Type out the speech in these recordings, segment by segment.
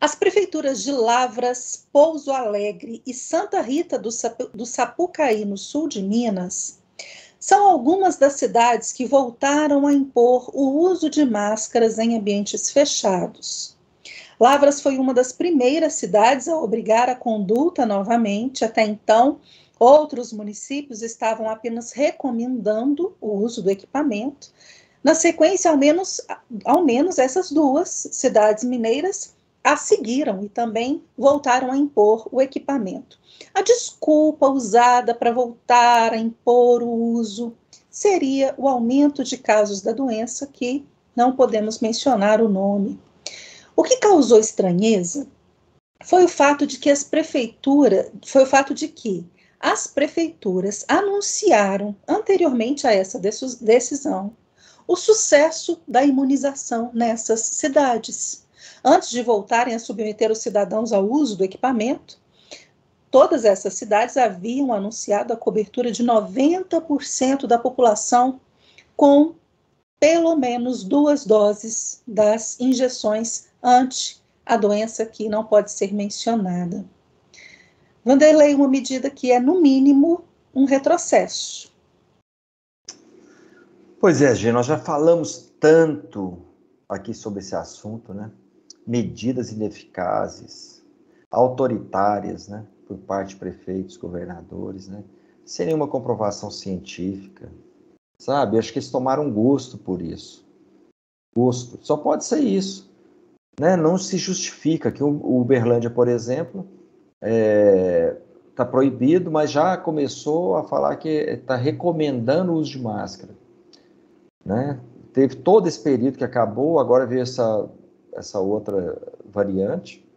As prefeituras de Lavras, Pouso Alegre e Santa Rita do Sapucaí, no sul de Minas, são algumas das cidades que voltaram a impor o uso de máscaras em ambientes fechados. Lavras foi uma das primeiras cidades a obrigar a conduta novamente. Até então, outros municípios estavam apenas recomendando o uso do equipamento. Na sequência, ao menos essas duas cidades mineiras a seguiram e também voltaram a impor o equipamento. A desculpa usada para voltar a impor o uso seria o aumento de casos da doença, que não podemos mencionar o nome. O que causou estranheza foi o fato de que as prefeituras anunciaram anteriormente a essa decisão o sucesso da imunização nessas cidades. Antes de voltarem a submeter os cidadãos ao uso do equipamento, todas essas cidades haviam anunciado a cobertura de 90% da população com pelo menos 2 doses das injeções ante a doença que não pode ser mencionada. Vanderlei, uma medida que é, no mínimo, um retrocesso. Pois é, Gê, nós já falamos tanto aqui sobre esse assunto, né? Medidas ineficazes, autoritárias, né? Por parte de prefeitos, governadores, né? Sem nenhuma comprovação científica, sabe? Acho que eles tomaram gosto por isso. Gosto. Só pode ser isso, né? Não se justifica que o Uberlândia, por exemplo, está proibido, mas já começou a falar que está recomendando o uso de máscara, né? Teve todo esse período que acabou, agora veio essa outra variante,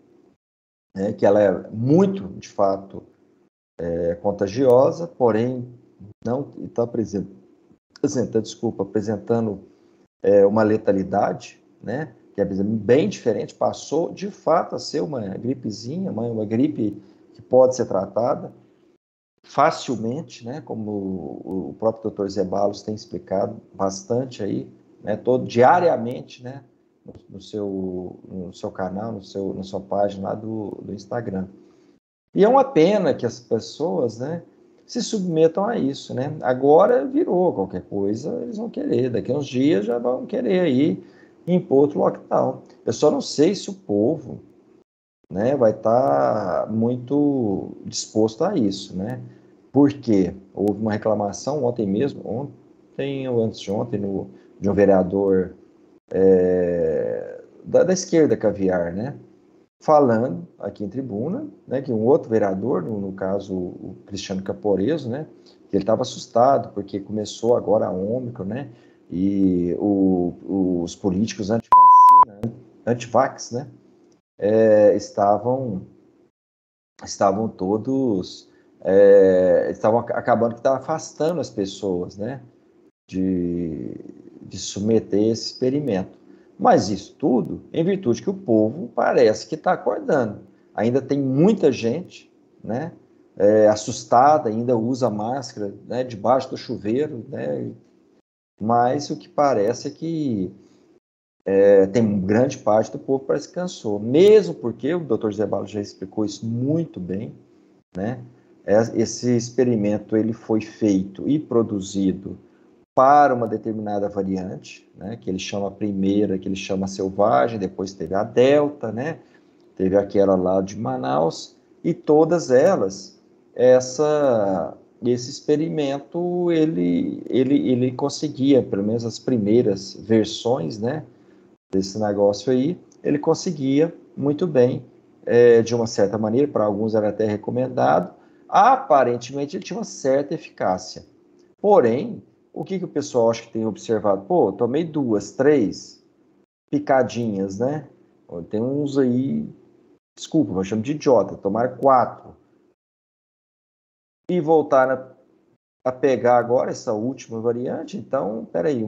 né, que ela é muito, de fato, contagiosa, porém não está apresentando uma letalidade, né, que é bem diferente, passou de fato a ser uma gripezinha, uma gripe que pode ser tratada facilmente, né, como o próprio Dr. Zeballos tem explicado bastante aí, né, diariamente, né, no seu canal, na sua página lá do Instagram. E é uma pena que as pessoas, né, se submetam a isso, né? Agora virou qualquer coisa, eles vão querer. Daqui a uns dias já vão querer aí impor outro lockdown. Eu só não sei se o povo, né, vai estar muito disposto a isso, né? Porque houve uma reclamação ontem ou antes de ontem, de um vereador da esquerda caviar, né? Falando aqui em tribuna, né, que um outro vereador, no caso o Cristiano Caporeso, né, que ele estava assustado porque começou agora a Ômicron, né, e os políticos anti-vacina, anti-vax, né, estavam todos, estavam acabando que estava afastando as pessoas, né, de submeter esse experimento. Mas isso tudo em virtude que o povo parece que está acordando. Ainda tem muita gente, né, assustada, ainda usa máscara, né, debaixo do chuveiro, né, mas o que parece é que tem grande parte do povo que parece que cansou. Mesmo porque o Dr. Zeballos já explicou isso muito bem, né, esse experimento ele foi feito e produzido para uma determinada variante, né, que ele chama a primeira, que ele chama selvagem, depois teve a delta, né, teve aquela lá de Manaus, e todas elas, esse experimento, ele conseguia, pelo menos as primeiras versões, né, desse negócio aí, ele conseguia muito bem, de uma certa maneira, para alguns era até recomendado, aparentemente ele tinha uma certa eficácia. Porém, o que o pessoal acha que tem observado? Pô, tomei 2, 3 picadinhas, né? Tem uns aí, desculpa, eu chamo de idiota, tomaram 4. E voltaram a pegar agora essa última variante, então, peraí,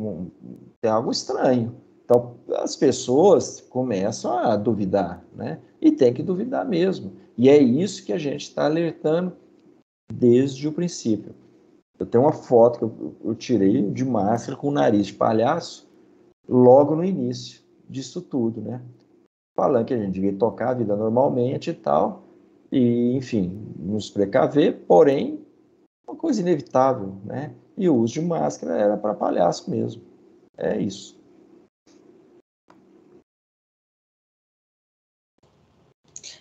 tem algo estranho. Então, as pessoas começam a duvidar, né? E tem que duvidar mesmo. E é isso que a gente está alertando desde o princípio. Eu tenho uma foto que eu tirei de máscara com o nariz de palhaço logo no início disso tudo, né? falando que a gente devia tocar a vida normalmente e tal, e, enfim, nos precaver, porém, uma coisa inevitável, né? E o uso de máscara era para palhaço mesmo. É isso.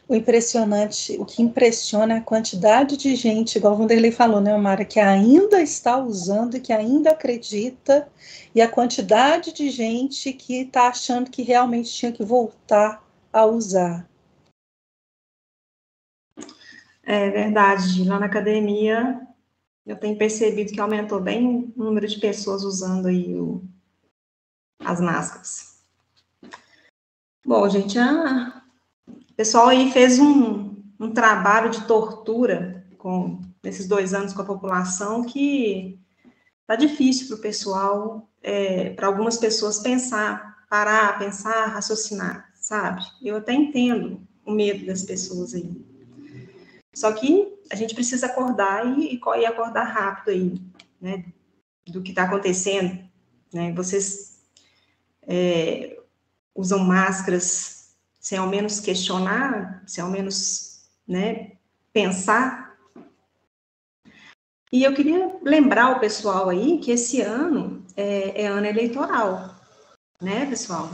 O que impressiona é a quantidade de gente, igual o Vanderlei falou, né, Mara, que ainda está usando e que ainda acredita, e a quantidade de gente que está achando que realmente tinha que voltar a usar. É verdade, lá na academia eu tenho percebido que aumentou bem o número de pessoas usando aí as máscaras. Bom, gente, o pessoal aí fez um trabalho de tortura nesses 2 anos com a população que tá difícil para o pessoal, para algumas pessoas parar, pensar, raciocinar, sabe? Eu até entendo o medo das pessoas aí. Só que a gente precisa acordar e acordar rápido aí, né? Do que está acontecendo, né? Vocês usam máscaras sem ao menos questionar, sem ao menos, né, pensar. E eu queria lembrar o pessoal aí que esse ano é ano eleitoral, né, pessoal?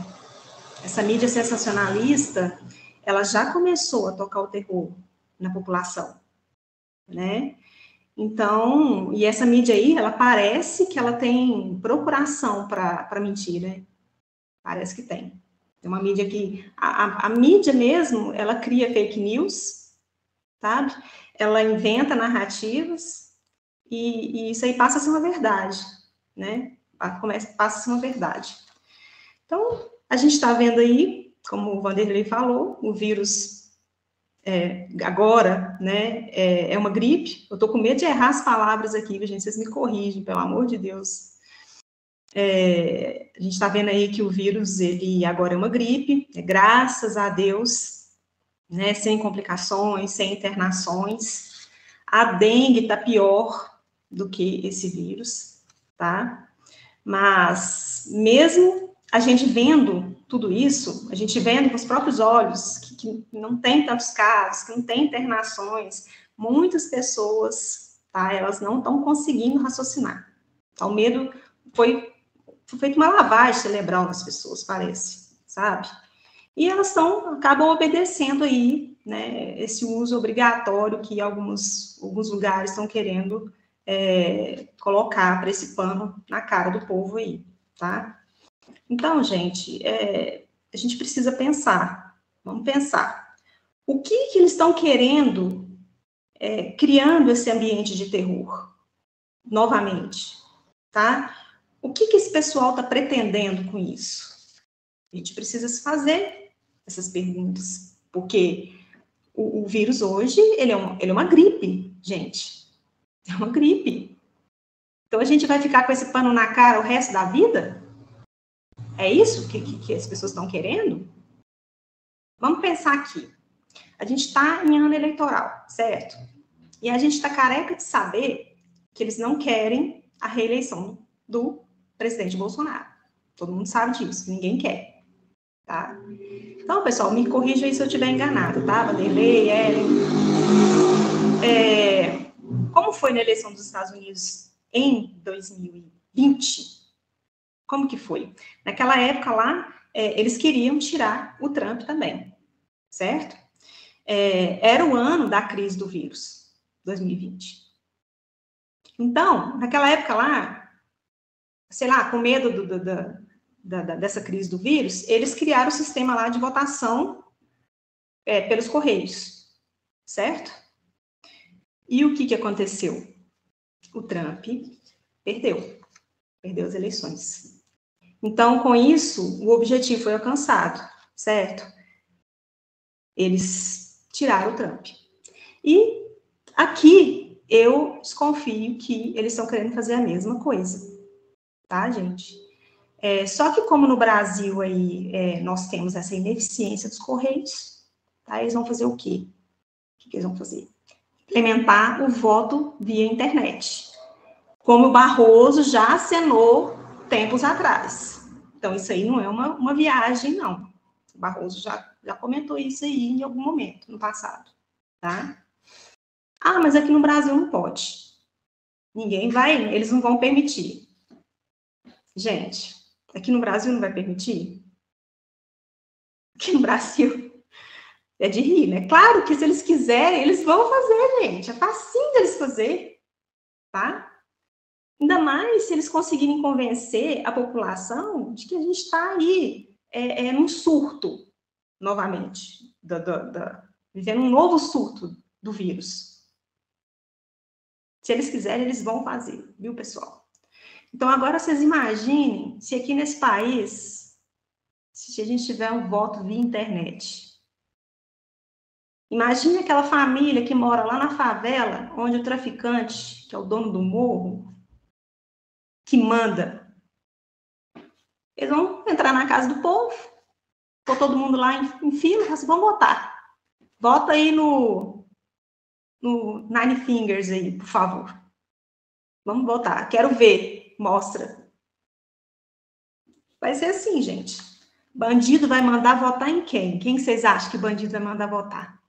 Essa mídia sensacionalista, ela já começou a tocar o terror na população, né? Então, e essa mídia aí, ela parece que ela tem procuração para mentir, né? Parece que tem. É uma mídia que, a mídia mesmo, ela cria fake news, sabe? Ela inventa narrativas e isso aí passa a ser uma verdade, né? Passa a ser uma verdade. Então, a gente está vendo aí, como o Vanderlei falou, o vírus agora, né, é uma gripe. Eu tô com medo de errar as palavras aqui, gente, vocês me corrigem, pelo amor de Deus. A gente está vendo aí que o vírus, ele agora é uma gripe, graças a Deus, né, sem complicações, sem internações. A dengue está pior do que esse vírus, tá? Mas, mesmo a gente vendo tudo isso, a gente vendo com os próprios olhos que não tem tantos casos, que não tem internações, muitas pessoas, tá, elas não estão conseguindo raciocinar. Tá, o medo foi feito uma lavagem cerebral nas pessoas, parece, sabe? E elas acabam obedecendo aí, né, esse uso obrigatório que alguns lugares estão querendo colocar para esse pano na cara do povo aí, tá? Então, gente, a gente precisa pensar, vamos pensar. O que eles estão querendo, criando esse ambiente de terror, novamente, tá? O que esse pessoal está pretendendo com isso? A gente precisa se fazer essas perguntas, porque o vírus hoje, ele é uma gripe, gente. É uma gripe. Então, a gente vai ficar com esse pano na cara o resto da vida? É isso que as pessoas estão querendo? Vamos pensar aqui. A gente está em ano eleitoral, certo? E a gente está careca de saber que eles não querem a reeleição do presidente Bolsonaro. Todo mundo sabe disso, ninguém quer, tá? Então, pessoal, me corrija aí se eu estiver enganado, tá? Vanderlei, Ellen. Como foi na eleição dos Estados Unidos em 2020? Como que foi? Naquela época lá, eles queriam tirar o Trump também, certo? Era o ano da crise do vírus, 2020. Então, naquela época lá, sei lá, com medo dessa crise do vírus, eles criaram o sistema lá de votação pelos Correios, certo? E o que aconteceu? O Trump perdeu as eleições. Então, com isso, o objetivo foi alcançado, certo? Eles tiraram o Trump. E aqui, eu desconfio que eles estão querendo fazer a mesma coisa, tá, gente? Só que como no Brasil aí nós temos essa ineficiência dos Correios, tá? Eles vão fazer o quê? O que eles vão fazer? Implementar o voto via internet, como o Barroso já acenou tempos atrás. Então, isso aí não é uma viagem, não. O Barroso já comentou isso aí em algum momento, no passado, tá? Ah, mas aqui no Brasil não pode. Ninguém vai, eles não vão permitir. Gente, aqui no Brasil não vai permitir? Aqui no Brasil é de rir, né? Claro que se eles quiserem, eles vão fazer, gente. É facinho deles fazer, tá? Ainda mais se eles conseguirem convencer a população de que a gente está aí num surto, novamente, vivendo um novo surto do vírus. Se eles quiserem, eles vão fazer, viu, pessoal? Então, agora vocês imaginem se aqui nesse país, se a gente tiver um voto via internet. Imagine aquela família que mora lá na favela, onde o traficante, que é o dono do morro, que manda. Eles vão entrar na casa do povo, pôr todo mundo lá em fila, assim, vamos votar. Vota aí no Nine Fingers aí, por favor. Vamos votar. Quero ver. Mostra. Vai ser assim, gente. Bandido vai mandar votar em quem? Quem vocês acham que bandido vai mandar votar?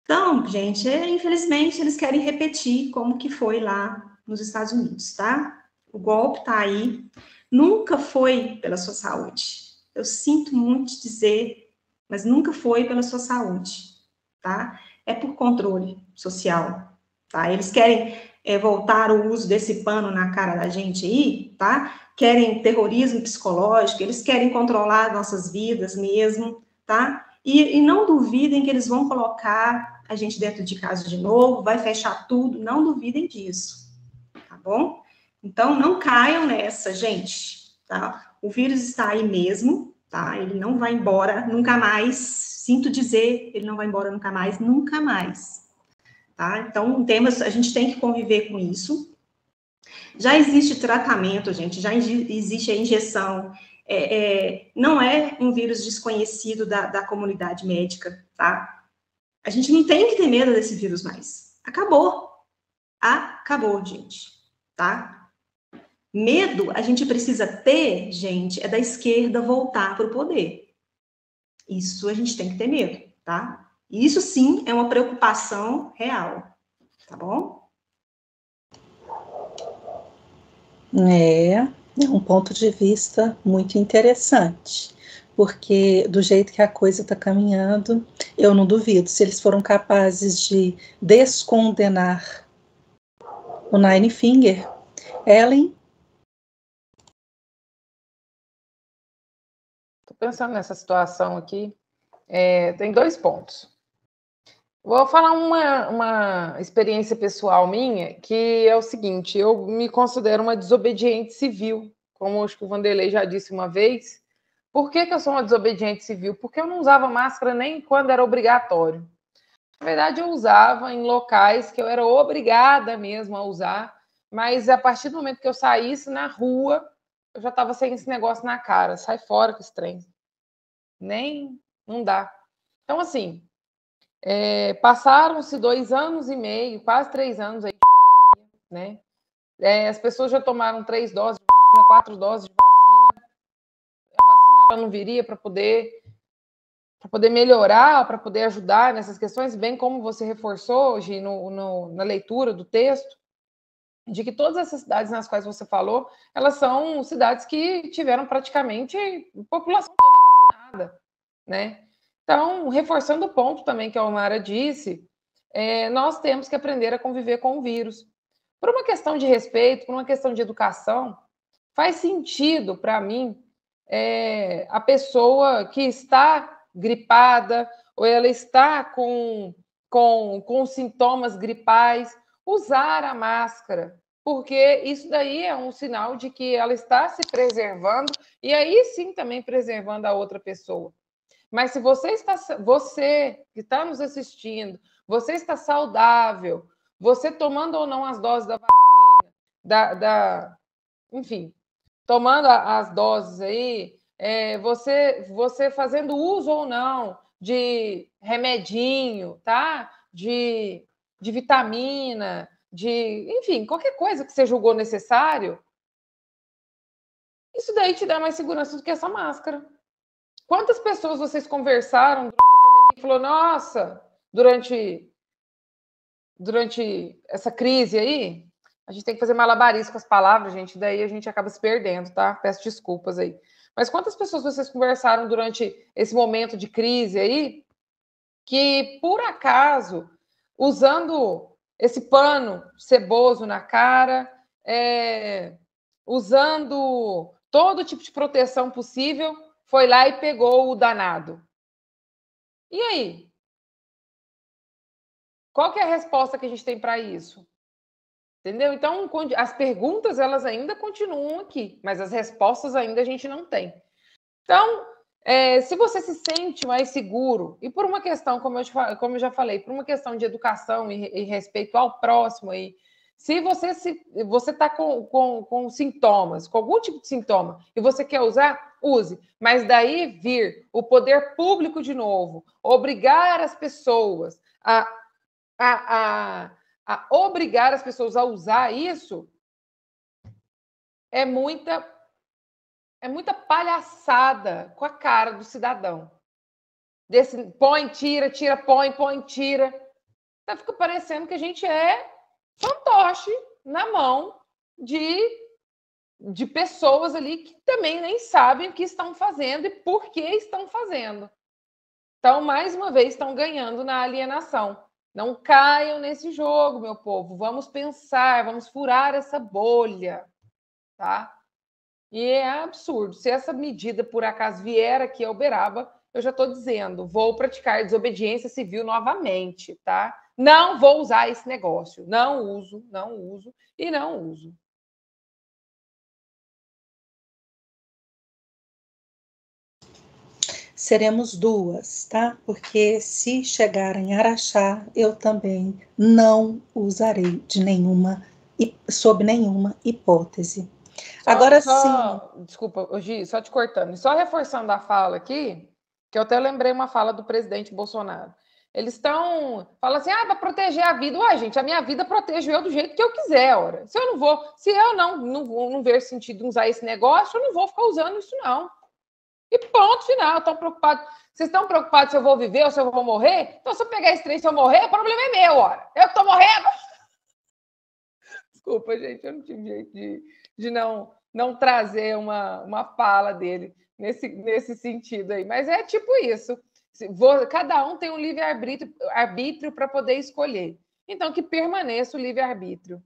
Então, gente, infelizmente, eles querem repetir como que foi lá nos Estados Unidos, tá? O golpe tá aí. Nunca foi pela sua saúde. Eu sinto muito dizer, mas nunca foi pela sua saúde, tá? É por controle social, tá? Eles querem voltar o uso desse pano na cara da gente aí, tá? Querem terrorismo psicológico, eles querem controlar nossas vidas mesmo, tá? E não duvidem que eles vão colocar a gente dentro de casa de novo, vai fechar tudo, não duvidem disso, tá bom? Então, não caiam nessa, gente, tá? O vírus está aí mesmo, tá? Ele não vai embora nunca mais, sinto dizer, ele não vai embora nunca mais, tá? Então, a gente tem que conviver com isso. Já existe tratamento, gente, já existe a injeção, não é um vírus desconhecido da comunidade médica, tá? A gente não tem que ter medo desse vírus mais. Acabou, gente, tá? Medo a gente precisa ter, gente, é da esquerda voltar para o poder. Isso a gente tem que ter medo, tá? Isso sim é uma preocupação real, tá bom? É um ponto de vista muito interessante, porque do jeito que a coisa está caminhando, eu não duvido, se eles foram capazes de descondenar o Nine Finger, Ellen. Estou pensando nessa situação aqui. Tem 2 pontos. Vou falar uma experiência pessoal minha, que é o seguinte: eu me considero uma desobediente civil, como acho que o Vanderlei já disse uma vez. Por que eu sou uma desobediente civil? Porque eu não usava máscara nem quando era obrigatório. Na verdade, eu usava em locais que eu era obrigada mesmo a usar, mas a partir do momento que eu saísse na rua, eu já estava sem esse negócio na cara. Sai fora com esse trem. Não dá. Então, assim, passaram-se 2 anos e meio, quase 3 anos aí de pandemia, né? As pessoas já tomaram 3 doses de vacina, 4 doses de vacina. A vacina ela não viria para poder melhorar, para poder ajudar nessas questões, bem como você reforçou hoje na leitura do texto, de que todas essas cidades nas quais você falou, elas são cidades que tiveram praticamente população toda vacinada, né? Então, reforçando o ponto também que a Omara disse, nós temos que aprender a conviver com o vírus. Por uma questão de respeito, por uma questão de educação, faz sentido para mim a pessoa que está gripada ou ela está com sintomas gripais usar a máscara, porque isso daí é um sinal de que ela está se preservando e aí sim também preservando a outra pessoa. Mas se você que está nos assistindo, você está saudável, você tomando ou não as doses da vacina, enfim, tomando as doses aí, você fazendo uso ou não de remedinho, tá? De vitamina, enfim, qualquer coisa que você julgou necessário, isso daí te dá mais segurança do que essa máscara. quantas pessoas vocês conversaram durante a pandemia e falou, nossa, durante essa crise aí, a gente tem que fazer malabarismo com as palavras, gente, daí a gente acaba se perdendo, tá? Peço desculpas aí. Mas quantas pessoas vocês conversaram durante esse momento de crise aí, que, por acaso, usando esse pano ceboso na cara, usando todo tipo de proteção possível, foi lá e pegou o danado? E aí? Qual que é a resposta que a gente tem para isso? Entendeu? Então, as perguntas, elas ainda continuam aqui, mas as respostas ainda a gente não tem. Então, se você se sente mais seguro, e por uma questão, como eu já falei, por uma questão de educação e respeito ao próximo, aí, se você está com sintomas, com algum tipo de sintoma, e você quer usar, use. Mas daí vir o poder público de novo, obrigar as pessoas a obrigar as pessoas a usar isso, é muita palhaçada com a cara do cidadão. Desse põe, tira, tira, põe, tira. Então fica parecendo que a gente é fantoche na mão de pessoas ali que também nem sabem o que estão fazendo e por que estão fazendo. Então, mais uma vez, estão ganhando na alienação. Não caiam nesse jogo, meu povo. Vamos pensar, vamos furar essa bolha, tá? E é absurdo. Se essa medida, por acaso, vier aqui a Uberaba, eu já estou dizendo, vou praticar desobediência civil novamente, tá? Não vou usar esse negócio. Não uso e não uso. Seremos duas, tá? Porque se chegar em Araxá, eu também não usarei sob nenhuma hipótese. Agora sim. Desculpa, Gi, só te cortando. Só reforçando a fala aqui, que eu até lembrei uma fala do presidente Bolsonaro. Eles estão falando assim, para proteger a vida. Ué, gente, a minha vida protejo eu do jeito que eu quiser, ora. Se eu não ver sentido em usar esse negócio, eu não vou ficar usando isso, não. E ponto final. Vocês estão preocupados se eu vou viver ou se eu vou morrer? Então, se eu pegar esse trem, se eu morrer, o problema é meu, ora. Eu estou morrendo. Desculpa, gente, eu não tive jeito de não trazer uma fala dele nesse sentido aí. Mas é tipo isso. Cada um tem um livre-arbítrio para poder escolher. Então, que permaneça o livre-arbítrio.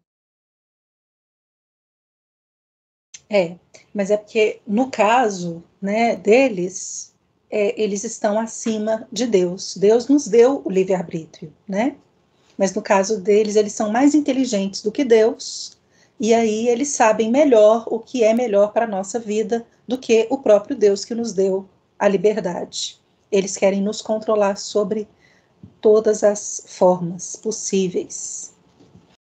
Mas é porque, no caso, né, deles, eles estão acima de Deus. Deus nos deu o livre-arbítrio, né? Mas no caso deles, eles são mais inteligentes do que Deus, e aí eles sabem melhor o que é melhor para a nossa vida do que o próprio Deus que nos deu a liberdade. Eles querem nos controlar sobre todas as formas possíveis.